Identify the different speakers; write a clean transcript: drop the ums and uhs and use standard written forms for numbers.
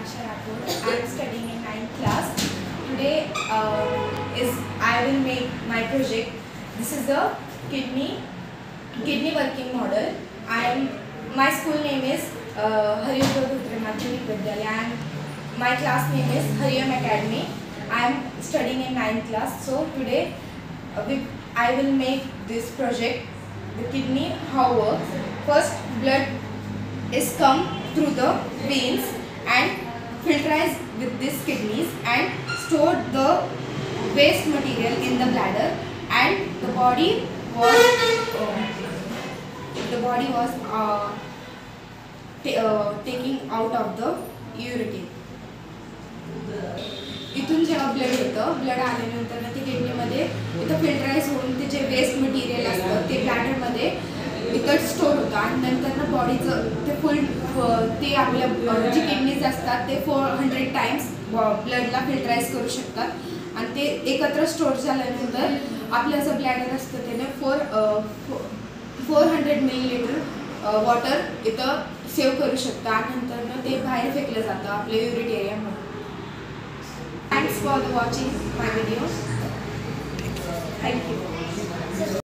Speaker 1: Natasha Rathod. I am studying in 9th class. Today I will make my project. This is a kidney working model. My school name is Hariyur Madhyamik Vidyalaya and my class name is Hariyam Academy. I am studying in 9th class. So today I will make this project. The kidney how works. First, blood is come through the veins and filterized with these kidneys and stored the waste material in the bladder, and the body was taking out of the urine. इथून जेव्हा blood येतं, blood आल्यानंतर ते किडनीमध्ये इथं फिल्टराइज होऊन ते जे waste material असतं ते ब्लॅडरमध्ये इथं स्टोर होतं आणि नंतर बॉडीचं ते फुल ते आपल्या जी किडनीज असतात ते 400 टाइम्स ब्लडला फिल्टराइज करू शकतात आणि ते एकत्र स्टोर झाल्यानंतर आपलं जे ब्लॅडर असतं त्याने 400 मिलीलीटर वॉटर इथं सेव्ह करू शकतं आणि नंतर ते बाहेर फेकलं जातं आपल्या युरिटेरियममध्ये. Thanks for watching my video. Thank you.